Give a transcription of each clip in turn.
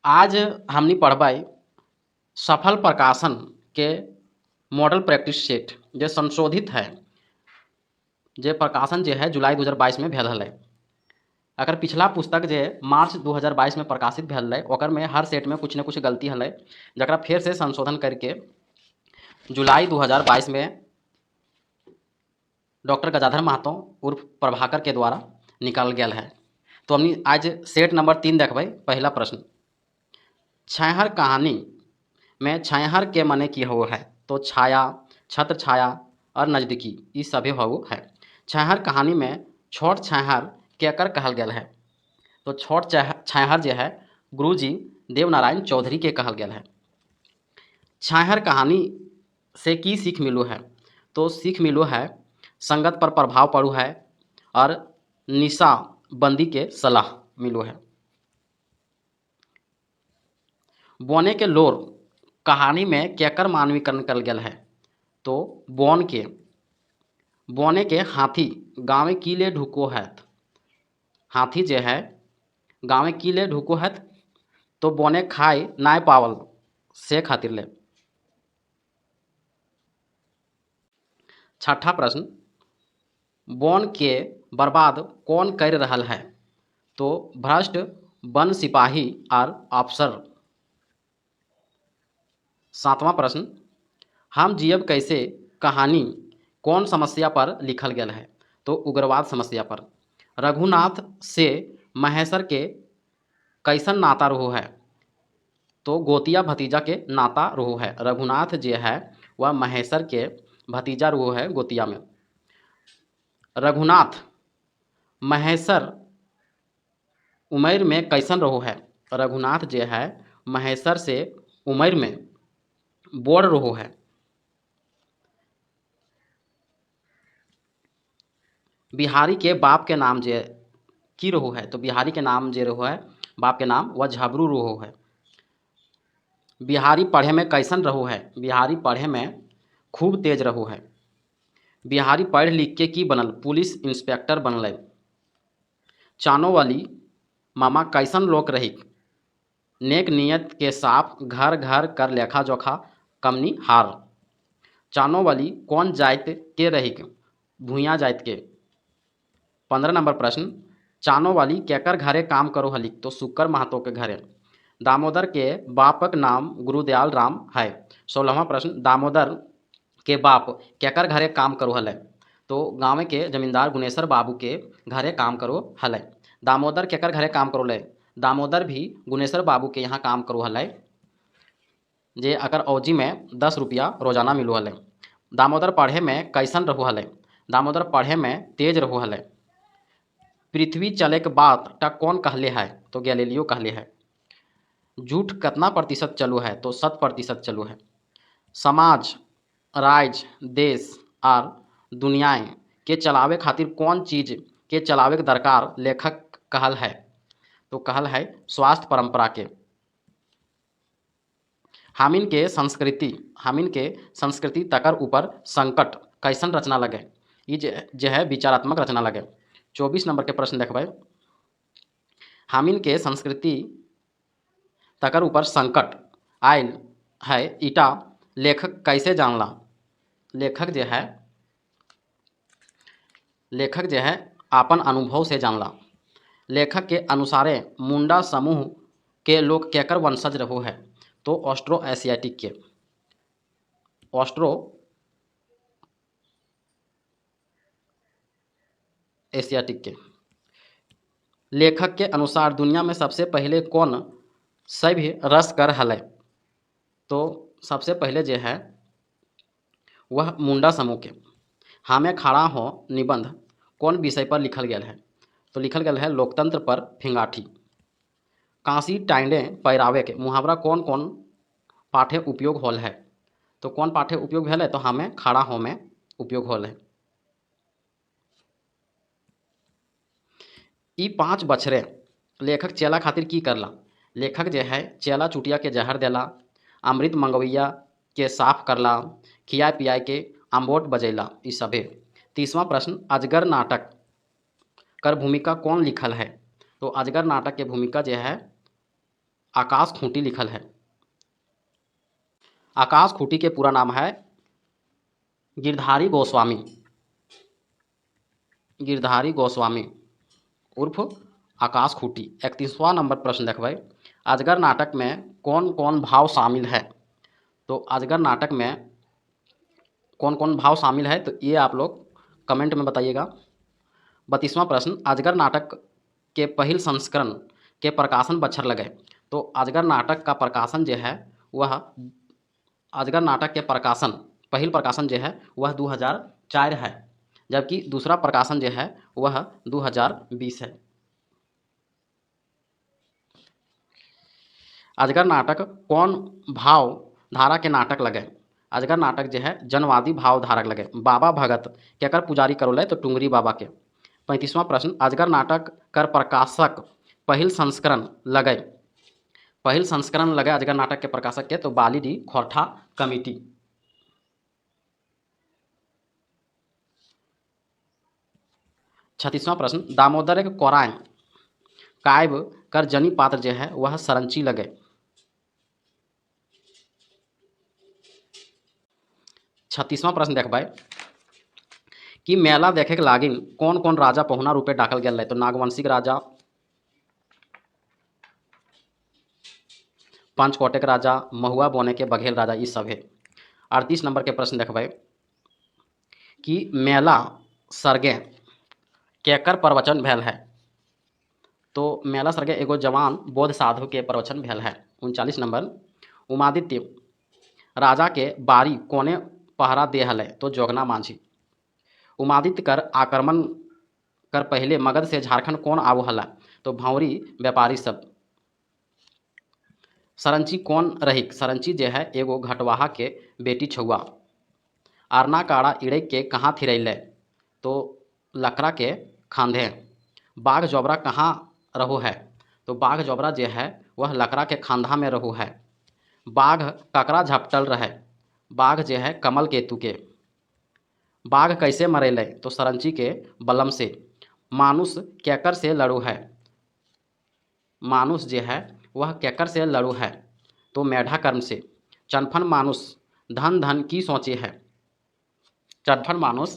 आज हमनी पढ़बै सफल प्रकाशन के मॉडल प्रैक्टिस सेट जे संशोधित है, जे प्रकाशन जे है जुलाई 2022 में भेल हलै। अगर पिछला पुस्तक जे मार्च 2022 में प्रकाशित भेल रहे ओकर में हर सेट में कुछ न कुछ गलती हलै, जकरा फिर से संशोधन करके जुलाई 2022 में डॉक्टर गजाधर महतो उर्फ प्रभाकर के द्वारा निकाल गेल है। तो हमनी आज सेट नंबर 3 देखबै। पहला प्रश्न, छैहर कहानी में छैहर के मने की हो है? तो छाया, छत्र छाया और नजदीकी ये सभी हो है। छैहर कहानी में छोट छैहर केकर कहल गेल है? तो छोट छैहर जो है गुरुजी देवनारायण चौधरी के कहल गेल है। छैहर कहानी से की सीख मिलो है? तो सीख मिलो है संगत पर प्रभाव पड़ू है और निशा बंदी के सलाह मिलो है। बोने के लोर कहानी में केकर मानवीकरण कल गेल है? तो बोने के हाथी गाँव की ले ढुको हैत। हाथी जे है गाँव की ले ढुको हैत, तो बोने खाए नाय पावल से खातिर ले। छठा प्रश्न, बोन के बर्बाद कौन कर रहल है? तो भ्रष्ट वन सिपाही और अफसर। सातवां प्रश्न, हम जियब कैसे कहानी कौन समस्या पर लिखल गेल है? तो उग्रवाद समस्या पर। रघुनाथ से महेश्वर के कैसन नाता रहो है? तो गोतिया भतीजा के नाता रहो है। रघुनाथ जे है वह महेश्वर के भतीजा रहो है गोतिया में। रघुनाथ महेश्वर उमर में कैसन रहो है? रघुनाथ जे है महेश्वर से उमर में बोड़ रहो है। बिहारी के बाप के नाम जे की रहो है? तो बिहारी के नाम जे रहो है बाप के नाम वह झबरू रहो है। बिहारी पढ़े में कैसन रहो है? बिहारी पढ़े में खूब तेज रहो है। बिहारी पढ़ लिख के की बनल? पुलिस इंस्पेक्टर बनल। चानो वाली मामा कैसन लोक रही? नेक नियत के साफ, घर घर कर लेखा जोखा कमनी हार। चानो वाली कौन जात के रही? भूया जात के। 15 नंबर प्रश्न, चानो वाली केकर घरे काम करो हलिक? तो शुक्र महतो के घरे। दामोदर के बापक नाम गुरुदयाल राम है। 16वां प्रश्न, दामोदर के बाप केकर घरे काम करो हलै? तो गाँव के जमींदार गुनेश्वर बाबू के घरे काम करो हलै। दामोदर केकर घरे काम करो ले? दामोदर भी गुनेश्वर बाबू के यहाँ काम करो हलै, जे अकर औजी में 10 रुपया रोजाना मिलो हलै। दामोदर पढ़े में कैसन रहो हलै? दामोदर पढ़े में तेज रहो हलै। पृथ्वी चले के बात टा कौन कहले है? तो गैलीलियो कहले है। झूठ कितना प्रतिशत चलो है? तो 100% चलो है। समाज, राज्य, देश और दुनियाएं के चलावे खातिर कौन चीज के चलावे के दरकार लेखक कहल है? तो कहल है स्वास्थ्य परंपरा के। हामिन के संस्कृति तकर ऊपर संकट कैसन रचना लगे? ये जे है विचारात्मक रचना लगे। 24 नंबर के प्रश्न देखबै। हामिन के संस्कृति तकर ऊपर संकट आयल है ईटा लेखक कैसे जानला? लेखक जे है अपन अनुभव से जानला। लेखक के अनुसारे मुंडा समूह के लोग केकर वंशज रहो है? तो ऑस्ट्रो एशियाटिक के। लेखक के अनुसार दुनिया में सबसे पहले कौन सभ्य रस कर हलै? तो सबसे पहले जे है वह मुंडा समूह के। हमें खड़ा हो निबंध कौन विषय पर लिखल गेल है? तो लिखल गेल है लोकतंत्र पर फिंगाठी। कांसी टाइंडे पैरावे के मुहावरा कौन कौन पाठे उपयोग होल है? तो कौन पाठे उपयोग भेल है? तो हमें खड़ा हो में उपयोग होल है। ई 5 बछरे लेखक चेला खातिर की करला? लेखक जे है चेला चुटिया के जहर देला, अमृत मंगवैया के साफ करला, खिया पियाए के अम्बोट बजैला ई सभे। 30वां प्रश्न, अजगर नाटक कर भूमिका कौन लिखल है? तो अजगर नाटक के भूमिका जे है आकाश खूंटी लिखल है। आकाश खूंटी के पूरा नाम है गिरधारी गोस्वामी। गिरधारी गोस्वामी उर्फ आकाश खूंटी। 31वां नंबर प्रश्न देखबै, अजगर नाटक में कौन कौन भाव शामिल है। तो अजगर नाटक में कौन कौन भाव शामिल है, तो ये आप लोग कमेंट में बताइएगा। 32वां प्रश्न, अजगर नाटक के पहिल संस्करण के प्रकाशन बच्छर लगे। तो अजगर नाटक का प्रकाशन जो है वह अजगर नाटक के प्रकाशन पहिल प्रकाशन जो है वह 2004 है, जबकि दूसरा प्रकाशन जो है वह 2020 है। अजगर नाटक कौन भाव धारा के नाटक लगे। अजगर नाटक जो है जनवादी भाव धारक लगे। बाबा भगत केकर पुजारी करोले, तो टुंगरी बाबा के। 35वां प्रश्न, अजगर नाटक कर प्रकाशक पहिल संस्करण लगे। पहिल संस्करण लगे अजगर नाटक के प्रकाशक के, तो बाली डी खोरठा कमेटी। 36वां प्रश्न, दामोदर कोराय काव्य कर जनी पात्र जो है वह सरंची लगे। 36वां प्रश्न देखबै कि मेला देखे के लागिन कौन कौन राजा पहुना रूपे डाकल गया है। तो नागवंशिक राजा, पंचकोटे के राजा, महुआ बोने के बघेल राजा, ये सब है। 38 नंबर के प्रश्न देखबै कि मेला सरगे केकर प्रवचन भेल है। तो मेला सरगे एगो जवान बौद्ध साधु के प्रवचन भेल है। 39 नंबर, उमादित्य राजा के बारी कोने पहरा दे हले। तो जोगना माझी। उमादित्य कर आक्रमण कर पहले मगध से झारखंड कौन आवो हला। तो भौरी व्यापारी सब। सरंची कौन रही। सरंची जो है एगो घटवाहा के बेटी छुआ। आरना काड़ा इड़े के कहाँ थिरैले। तो लकड़ा के खांधे। बाघ जोबरा कहाँ रहो है। तो बाघ जोबरा जो है वह लकड़ा के खांधा में रहो है। बाघ ककरा झपटल रहे। बाघ जो है कमल केतु के। बाघ कैसे मरेले। तो सरंची के बलम से। मानुष केकर से लड़ू है। मानुष जो है वह केकर से लड़ू है। तो मेढा कर्म से। चनफन मानुष धन धन की सोचे है। चनफन मानुष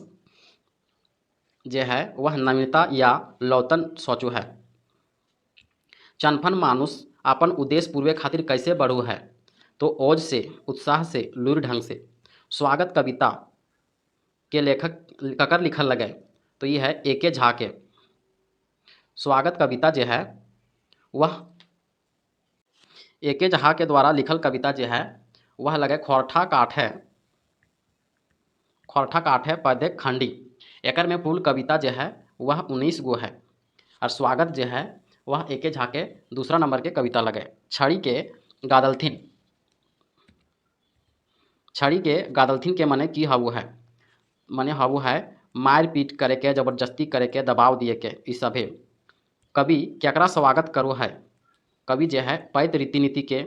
जो है वह नम्रता या लौतन सोचू है। चनफन मानुष अपन उद्देश्य पूर्वे खातिर कैसे बढ़ू है। तो ओज से, उत्साह से, लूर ढंग से। स्वागत कविता के लेखक ककर लिखल लगे। तो ये है एके झा के। स्वागत कविता जो है वह एके झा के द्वारा लिखल कविता जो है वह लगे खोरठा काठे। खोरठा काठे पदे खंडी। एकर में कुल कविता जो है वह 19 गो है। और स्वागत जो है वह एके झा के दूसरा नंबर के कविता लगे। छड़ी के गादलथिन। छड़ी के गादलथिन के मने की हवु है। मने हवु है मार पीट करे के, जबरदस्ती करे के, दबाव दिए के, ई सब है। कवि केकरा स्वागत करो है। कवि जो है पैत रीति नीति के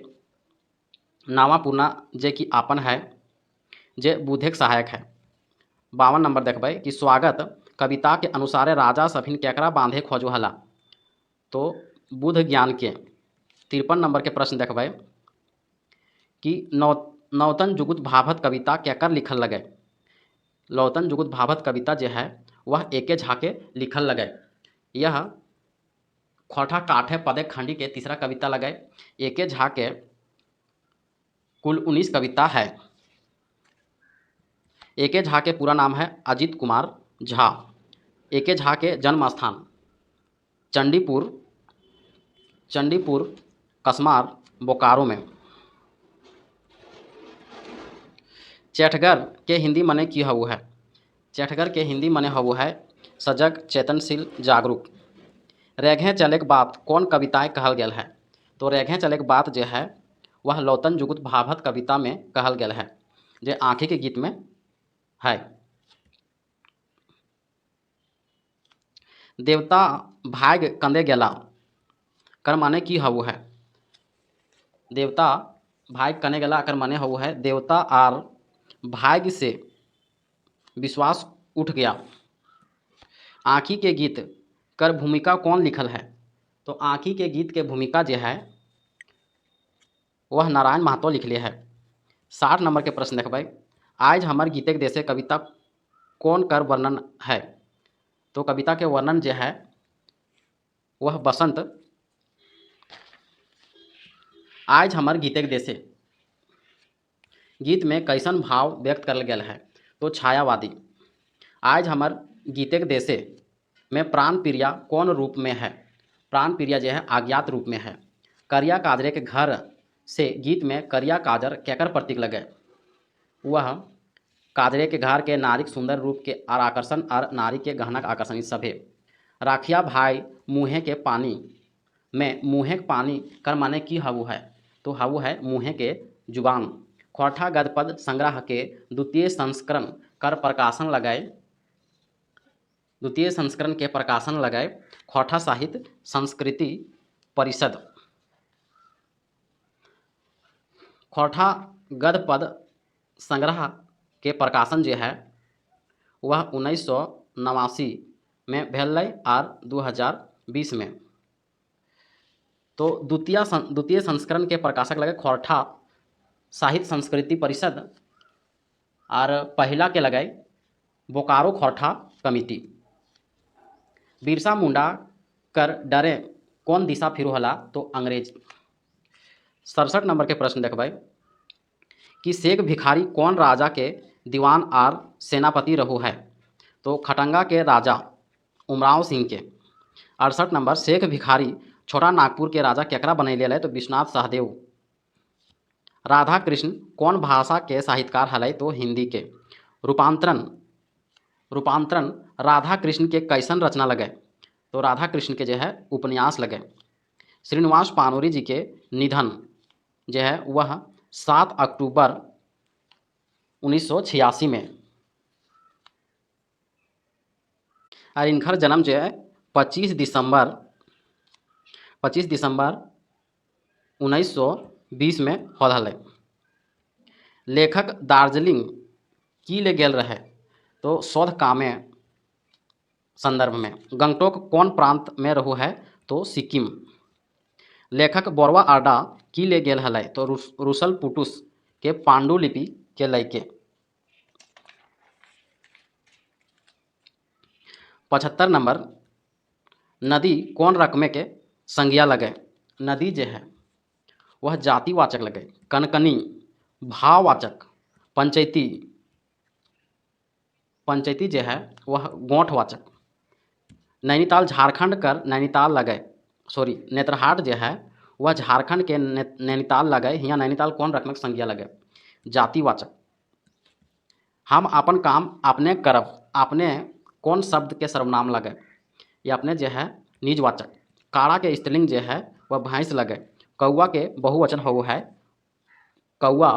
नावा पुरना जे कि आपन है, जे बुधे के सहायक है। 52 नंबर देखबै कि स्वागत कविता के अनुसारे राजा सभिन केकरा बांधे खोजो हला। तो बुध ज्ञान के। 53 नंबर के प्रश्न देखबै कि नौतन जुगुत भाभत कविता केकर लिखल लगे। लौतन जुगुत भाभत कविता जो है वह एके झा के लिखल लगे। यह खोरठा काठे पदे खंडी के तीसरा कविता लगे। एके झा के कुल 19 कविता है। एके झा के पूरा नाम है अजित कुमार झा। एके झा के जन्म स्थान चंडीपुर, कसमार, बोकारो में। चेठगर के हिंदी मने की हवु है। चेठगर के हिंदी मने हवु है सजग, चेतनशील, जागरूक। रेघे चले के बात कौन कविताएं कहल गेल है। तो रेघे चले के बात जो है वह लौतन जुगुत भाभत कविता में कहल गेल है, जो आँखी के गीत में है। देवता भाग कंदे गेला कर माने की हवु है। देवता भाग कने गेला कर माने हवु है देवता आर भाग्य से विश्वास उठ गया। आँखी के गीत कर भूमिका कौन लिखल है। तो आँखी के गीत के भूमिका जो है वह नारायण महतो लिखले है। 60 नंबर के प्रश्न देखबै, आज हमर गीतेक देशे कविता कौन कर वर्णन है। तो कविता के वर्णन जो है वह बसंत। आज हमर गीतेक देशे गीत में कैसन भाव व्यक्त करल गेल है। तो छायावादी। आज हमर गीतेक देशे में प्राण प्रिया कौन रूप में है। प्राण प्रिया जो है अज्ञात रूप में है। करिया काजरे के घर से गीत में करिया काजर केकर प्रतीक लगे। वह काजरे के घर के नारी सुंदर रूप के और आकर्षण और नारी के गहनक आकर्षण सभे। राखिया भाई मुँहे के पानी में मुँहे के पानी कर माने की हवु है। तो हवु है मुँहे के जुबान। खोरठा गद्यपद संग्रह के द्वितीय संस्करण कर प्रकाशन लगाए। द्वितीय संस्करण के प्रकाशन लगाए खोरठा साहित्य संस्कृति परिषद। खोरठा गद्यपद संग्रह के प्रकाशन जो है वह 1989 में भेल और 2020 में। तो द्वितीय संस्करण के प्रकाशक लगे खोरठा साहित्य संस्कृति परिषद और पहला के लगाए बोकारो खोरठा कमिटी। बिरसा मुंडा कर डरे कौन दिशा फिर होला। तो अंग्रेज। 67 नंबर के प्रश्न देखबै कि शेख भिखारी कौन राजा के दीवान और सेनापति रहू है। तो खटंगा के राजा उमराव सिंह के। 68 नंबर शेख भिखारी छोटा नागपुर के राजा केकरा बनैले है। तो विश्वनाथ सहदेव। राधा कृष्ण कौन भाषा के साहित्यकार हलै। तो हिंदी के। रूपांतरण राधा कृष्ण के कैसन रचना लगे। तो राधा कृष्ण के जो है उपन्यास लगे। श्रीनिवास पानोरी जी के निधन जो है वह 7 अक्टूबर 1986 में। और इनकर जन्म जो है 25 दिसंबर 1920 में होल हलै। लेखक दार्जिलिंग की ले गेल रहे। तो शोध कामे संदर्भ में। गंगटोक कौन प्रांत में रहू है। तो सिक्किम। लेखक बोरवा अड्डा की ले गेल हलै। तो रुसल पुटुस के पांडुलिपि के लैके। 75 नंबर नदी कौन रकमे के संज्ञा लगे। नदी जो है वह जातिवाचक लगे। कनकनी भाववाचक। पंचायती जो है वह गोंठवाचक। नैनीताल झारखंड कर नैनीताल लगे। नेत्रहाट जो है वह झारखंड के नैनीताल लगे। यहाँ नैनीताल कौन रकम के संज्ञा लगे। जातिवाचक। हम अपन काम अपने करब। अपने कौन शब्द के सर्वनाम लगे। ये अपने जो है निजवाचक। काड़ा के स्त्रीलिंग जो है वह भैंस लगे। कौआ के बहुवचन हो है कौआ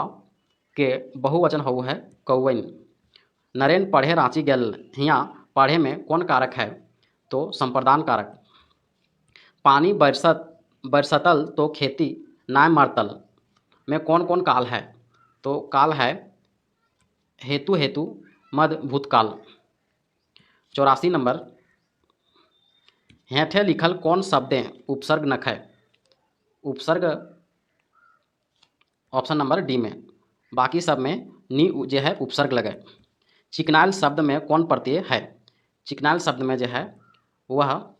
के बहुवचन हो है कौवन। नरेन पढ़े रांची गेल। यहाँ पढ़े में कौन कारक है। तो संप्रदान कारक। पानी बरसतल तो खेती नाय मरतल में कौन कौन काल है। तो काल है हेतु मद भूतकाल। 84 नंबर हेठे लिखल कौन शब्दें उपसर्ग नख है। उपसर्ग ऑप्शन नंबर डी में। बाकी सब में नी जो है उपसर्ग लगे। चिकनाइल शब्द में कौन प्रत्यय है। चिकनाइल शब्द में जो है वह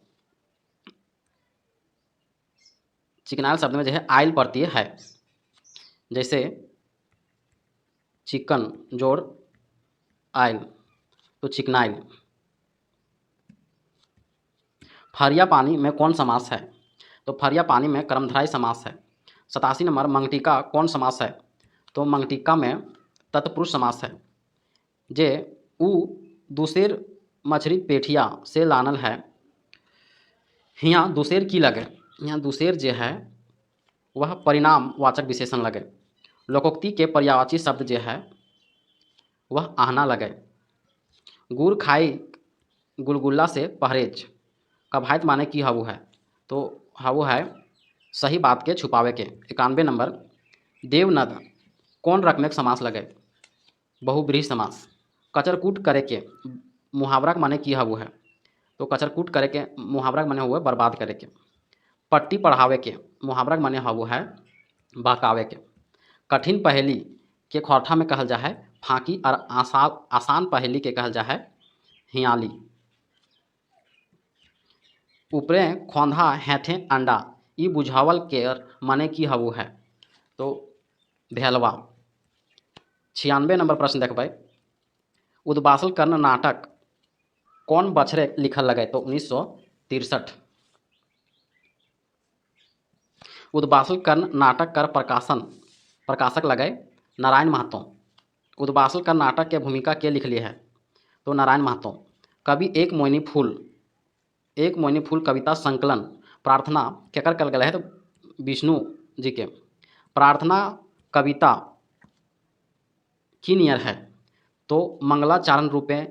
चिकनाइल शब्द में जो है आइल प्रत्यय है। जैसे चिकन जोड़ आइल तो चिकनाइल। फरिया पानी में कौन समास है। तो फरिया पानी में कर्मधारय समास है। 87 नंबर मंगटिका कौन समास है। तो मंगटिका में तत्पुरुष समास है। जे उ दूसर मछली पेठिया से लानल है। यहाँ दूसर की लगे। यहाँ दूसर जो है वह परिणाम वाचक विशेषण लगे। लोकोक्ति के पर्यायवाची शब्द जो है वह आहना लगे। गुड़ खाई गुलगुल्ला से परहेज। कभाइत माने की हवु है। तो हवु है सही बात के छुपावे के। 91 नंबर देवनद कौन रकमेक समास लगे। बहुब्रीहि समास। कचरकूट करे के मुहावरा माने की हवु है। तो कचरकूट करे के मुहावरा माने हुए बर्बाद करे के। पट्टी पढ़ावे के मुहावरा माने हवु है बहकावे के। कठिन पहेली के खोरठा में कहल जा है फाँकी और आसान पहेली के कहल जा है हियाली। ऊपरे खोंधा हेठे अंडा ई बुझावल केर माने की हबू है, तो भेलवा। 96 नंबर प्रश्न देखबै, उद्बासल कर्ण नाटक कौन बछरे लिखल लगे, तो 1963। उद्बासल कर्ण नाटक कर प्रकाशक लगे नारायण महतो। उद्बासल कर्ण नाटक के भूमिका के लिखली है, तो नारायण महतो। कवि एक मोहिनी फूल कविता संकलन प्रार्थना केकर कल गया है, तो विष्णु जी के। प्रार्थना कविता की नियर है, तो मंगलाचरण रूपे,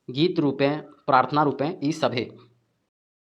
गीत रूपे, प्रार्थना रूपे ई सभे।